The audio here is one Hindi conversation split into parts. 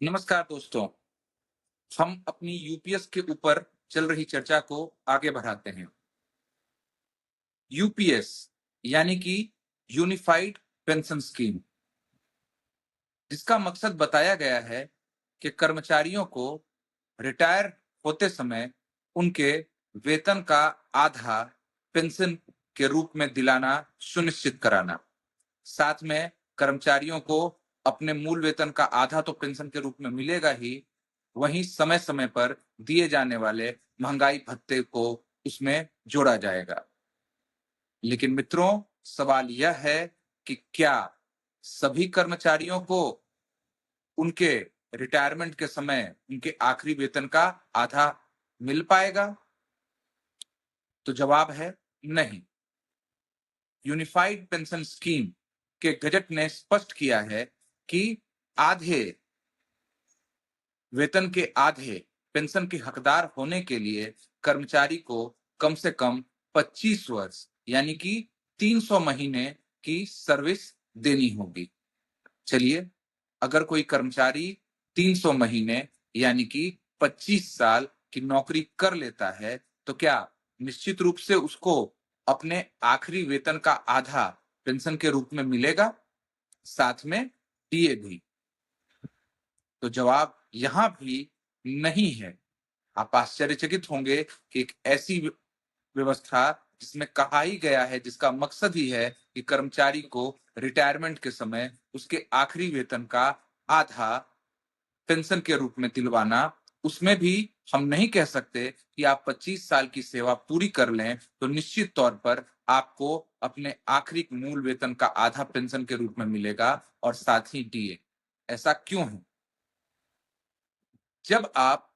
नमस्कार दोस्तों। हम अपनी यूपीएस के ऊपर चल रही चर्चा को आगे बढ़ाते हैं। यूपीएस यानी कि यूनिफाइड पेंशन स्कीम, जिसका मकसद बताया गया है कि कर्मचारियों को रिटायर होते समय उनके वेतन का आधा पेंशन के रूप में दिलाना सुनिश्चित कराना। साथ में कर्मचारियों को अपने मूल वेतन का आधा तो पेंशन के रूप में मिलेगा ही, वहीं समय-समय पर दिए जाने वाले महंगाई भत्ते को उसमें जोड़ा जाएगा। लेकिन मित्रों, सवाल यह है कि क्या सभी कर्मचारियों को उनके रिटायरमेंट के समय उनके आखिरी वेतन का आधा मिल पाएगा? तो जवाब है नहीं। यूनिफाइड पेंशन स्कीम के गजट ने स्पष्ट किया है कि आधे वेतन के आधे पेंशन के हकदार होने के लिए कर्मचारी को कम से कम 25 वर्ष यानी कि 300 महीने की सर्विस देनी होगी। चलिए, अगर कोई कर्मचारी 300 महीने यानी कि 25 साल की नौकरी कर लेता है, तो क्या निश्चित रूप से उसको अपने आखिरी वेतन का आधा पेंशन के रूप में मिलेगा, साथ में डीए भी? तो जवाब यहाँ भी नहीं है। आप आश्चर्यचकित होंगे कि एक ऐसी व्यवस्था जिसमें कहा ही गया है, जिसका मकसद ही है कि कर्मचारी को रिटायरमेंट के समय उसके आखिरी वेतन का आधा पेंशन के रूप में दिलवाना, उसमें भी हम नहीं कह सकते कि आप 25 साल की सेवा पूरी कर लें तो निश्चित तौर पर आपको अपने आखिरी मूल वेतन का आधा पेंशन के रूप में मिलेगा और साथ ही डीए। ऐसा क्यों है? जब आप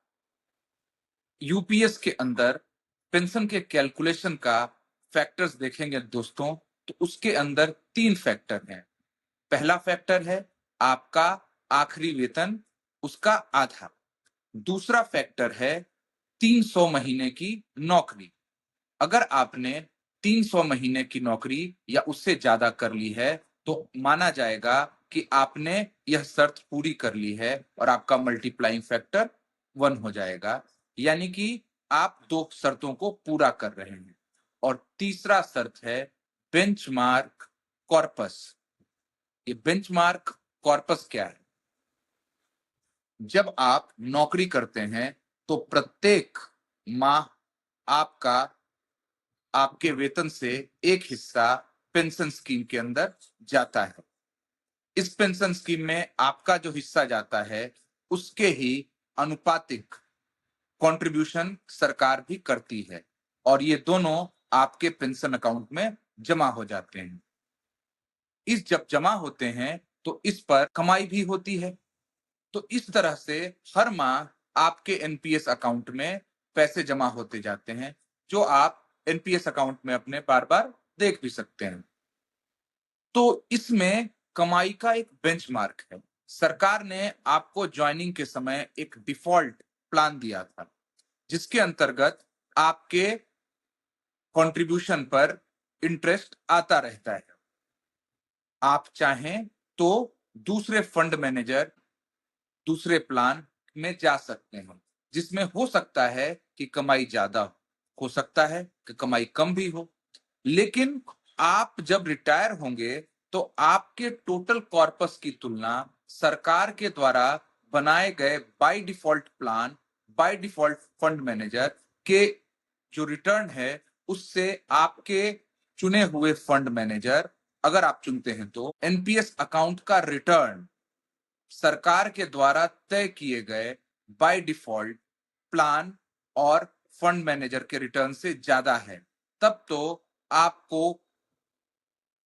यूपीएस के अंदर पेंशन के कैलकुलेशन का फैक्टर्स देखेंगे दोस्तों, तो उसके अंदर 3 फैक्टर हैं। पहला फैक्टर है आपका आखिरी वेतन, उसका आधा। दूसरा फैक्टर है 300 महीने की नौकरी। अगर आपने 300 महीने की नौकरी या उससे ज्यादा कर ली है, तो माना जाएगा कि आपने यह शर्त पूरी कर ली है और आपका मल्टीप्लाइंग फैक्टर 1 हो जाएगा। यानी कि आप 2 शर्तों को पूरा कर रहे हैं। और तीसरा शर्त है बेंचमार्क कॉर्पस। ये बेंचमार्क कॉर्पस क्या है? जब आप नौकरी करते हैं, तो प्रत्येक माह आपका आपके वेतन से एक हिस्सा पेंशन स्कीम के अंदर जाता है। इस पेंशन स्कीम में आपका जो हिस्सा जाता है, उसके ही अनुपातिक कंट्रीब्यूशन सरकार भी करती है और ये दोनों आपके पेंशन अकाउंट में जमा हो जाते हैं। इस जब जमा होते हैं, तो इस पर कमाई भी होती है। तो इस तरह से हर माह आपके एनपीएस अकाउंट में पैसे जमा होते जाते हैं, जो आप एनपीएस अकाउंट में अपने बार-बार देख भी सकते हैं। तो इसमें कमाई का एक बेंचमार्क है। सरकार ने आपको जॉइनिंग के समय एक डिफ़ॉल्ट प्लान दिया था, जिसके अंतर्गत आपके कंट्रीब्यूशन पर इंटरेस्ट आता रहता है। आप चाहें तो दूसरे फंड मैनेजर, दूसरे प्लान में जा सकते हैं, जिसमें हो सकता है कि कमाई ज़्यादा हो सकता है कि कमाई कम भी हो। लेकिन आप जब रिटायर होंगे, तो आपके टोटल कॉर्पस की तुलना सरकार के द्वारा बनाए गए by default plan, by default fund manager के जो रिटर्न है, उससे आपके चुने हुए फंड मैनेजर, अगर आप चुनते हैं तो, एनपीएस अकाउंट का रिटर्न सरकार के द्वारा तय किए गए बाय डिफ़ॉल्ट प्लान और फंड मैनेजर के रिटर्न से ज़्यादा है। तब तो आपको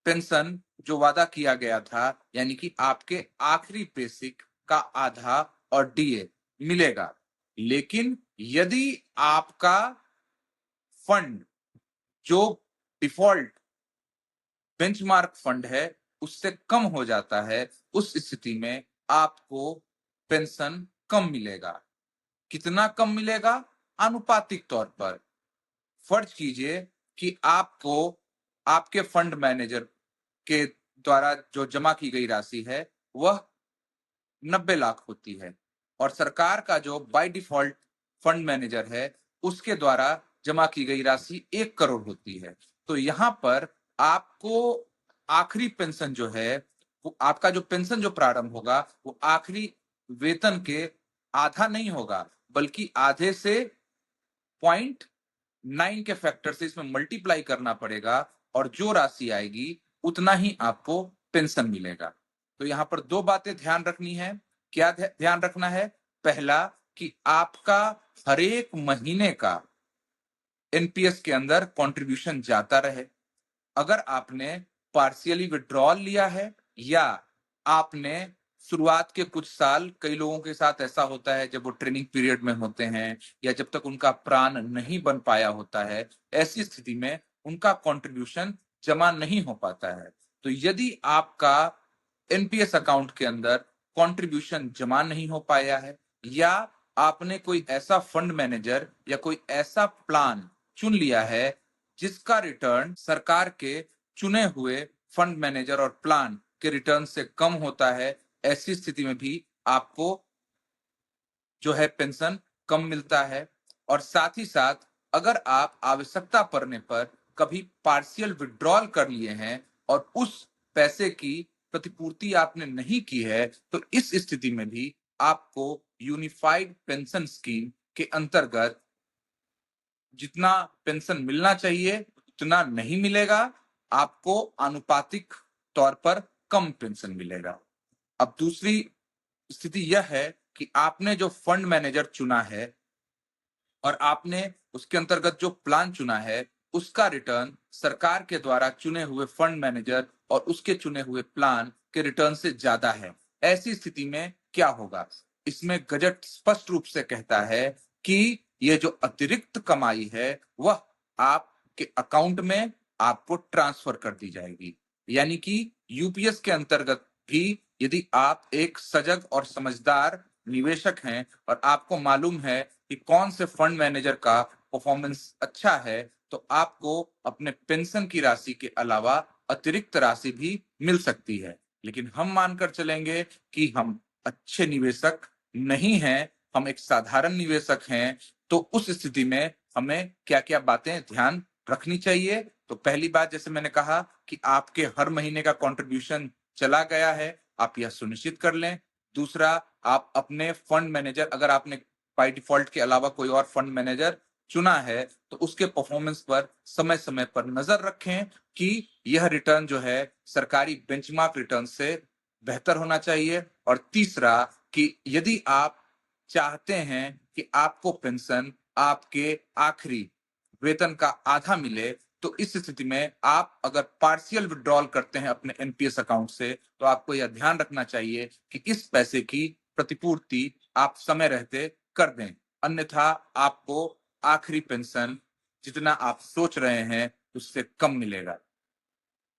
पेंशन जो वादा किया गया था, यानी कि आपके आखिरी बेसिक का आधा और डीए मिलेगा। लेकिन यदि आपका फंड जो डिफ़ॉल्ट बेंचमार्क फंड है, उससे कम हो जाता है, उस स्थिति में आपको पेंशन कम मिलेगा। कितना कम मिलेगा? आनुपातिक तौर पर। फर्ज कीजिए कि आपको आपके फंड मैनेजर के द्वारा जो जमा की गई राशि है, वह 90 लाख होती है, और सरकार का जो बाय डिफॉल्ट फंड मैनेजर है उसके द्वारा जमा की गई राशि 1 करोड़ होती है। तो यहाँ पर आपको आखिरी पेंशन जो है, वो आपका जो पेंशन जो प्रारंभ होगा वो आखिरी वेतन के आधा नहीं होगा, बल्कि आधे से 0.9 के फैक्टर से इसमें मल्टीप्लाई करना पड़ेगा और जो राशि आएगी उतना ही आपको पेंशन मिलेगा। तो यहाँ पर 2 बातें ध्यान रखनी है। क्या ध्यान रखना है? पहला कि आपका हर एक महीने का एनपीएस के अंदर कंट्रीब्यूशन जाता रहे। अगर आपने पार्शियली विड्रॉल लिया है या आपने शुरुआत के कुछ साल, कई लोगों के साथ ऐसा होता है जब वो ट्रेनिंग पीरियड में होते हैं या जब तक उनका प्राण नहीं बन पाया होता है, ऐसी स्थिति में उनका कंट्रीब्यूशन जमा नहीं हो पाता है। तो यदि आपका एनपीएस अकाउंट के अंदर कंट्रीब्यूशन जमा नहीं हो पाया है या आपने कोई ऐसा फंड मैनेजर या कोई ऐसा प्लान चुन लिया है जिसका रिटर्न सरकार के चुने हुए फंड मैनेजर और प्लान के रिटर्न से कम होता है, ऐसी स्थिति में भी आपको जो है पेंशन कम मिलता है। और साथ ही साथ अगर आप आवश्यकता पड़ने पर कभी पार्शियल विड्रॉल कर लिए हैं और उस पैसे की प्रतिपूर्ति आपने नहीं की है, तो इस स्थिति में भी आपको यूनिफाइड पेंशन स्कीम के अंतर्गत जितना पेंशन मिलना चाहिए उतना नहीं मिलेगा, आपको आनुपातिक तौर पर कम पेंशन मिलेगा। अब दूसरी स्थिति यह है कि आपने जो फंड मैनेजर चुना है और आपने उसके अंतर्गत जो प्लान चुना है उसका रिटर्न सरकार के द्वारा चुने हुए फंड मैनेजर और उसके चुने हुए प्लान के रिटर्न से ज्यादा है। ऐसी स्थिति में क्या होगा? इसमें गजट स्पष्ट रूप से कहता है कि ये जो अतिरिक्त कमाई है वह आपके अकाउंट में आपको ट्रांसफर कर दी जाएगी। यानी कि यूपीएस के अंतर्गत भी यदि आप एक सजग और समझदार निवेशक हैं और आपको मालूम है कि कौन से फंड मैनेजर का परफॉर्मेंस अच्छा है, तो आपको अपने पेंशन की राशि के अलावा अतिरिक्त राशि भी मिल सकती है। लेकिन हम मानकर चलेंगे कि हम अच्छे निवेशक नहीं हैं, हम एक साधारण निवेशक हैं, तो उस स्थिति में हमें क्या-क्या बातें ध्यान रखनी चाहिए? तो पहली बात, जैसे मैंने कहा कि आपके हर महीने का कंट्रीब्यूशन चला गया है, आप यह सुनिश्चित कर लें। दूसरा, आप अपने फंड मैनेजर, अगर आपने बाय डिफॉल्ट के अलावा कोई और फंड मैनेजर चुना है, तो उसके परफॉर्मेंस पर समय-समय पर नजर रखें कि यह रिटर्न जो है सरकारी बेंचमार्क रिटर्न से बेहतर होना चाहिए। और तीसरा कि यदि आप चाहते हैं कि आपको पेंशन आपके आखिरी वेतन का आधा मिले, तो इस स्थिति में आप अगर पार्शियल विड्रॉल करते हैं अपने एनपीएस अकाउंट से, तो आपको यह ध्यान रखना चाहिए कि इस पैसे की प्रतिपूर्ति आप समय रहते कर दें। अन्यथा आपको आखिरी पेंशन जितना आप सोच रहे हैं उससे कम मिलेगा।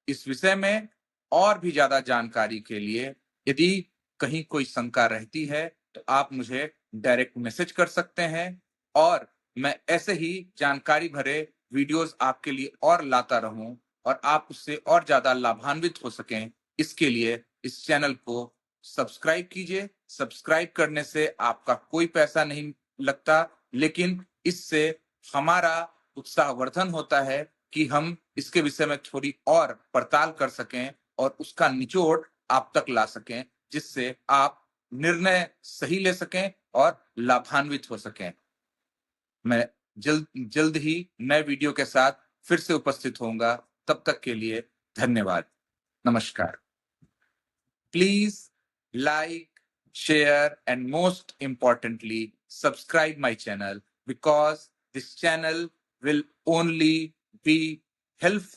इस विषय में और भी ज्यादा जानकारी के लिए यदि कहीं कोई शंका रहती है तो आप मुझे डायरेक्ट मैसेज कर सकते हैं और मैं ऐसे ही जानकारी भरे वीडियोस आपके लिए और लाता रहूं और आप उससे और ज्यादा लाभान्वित हो सकें। इसके लिए इस चैनल को सब्सक्राइब कीजिए। सब्सक्राइब करने से आपका कोई पैसा नहीं लगता, लेकिन इससे हमारा उत्साहवर्धन होता है कि हम इसके विषय में थोड़ी और पड़ताल कर सकें और उसका निचोड़ आप तक ला सकें, जिससे आप निर्णय सही ले सकें और लाभान्वित हो सकें। मैं जल्द ही नए वीडियो के साथ फिर से उपस्थित होऊंगा। तब तक के लिए धन्यवाद। नमस्कार। Please like, share, and most importantly, subscribe my channel, because this channel will only be helpful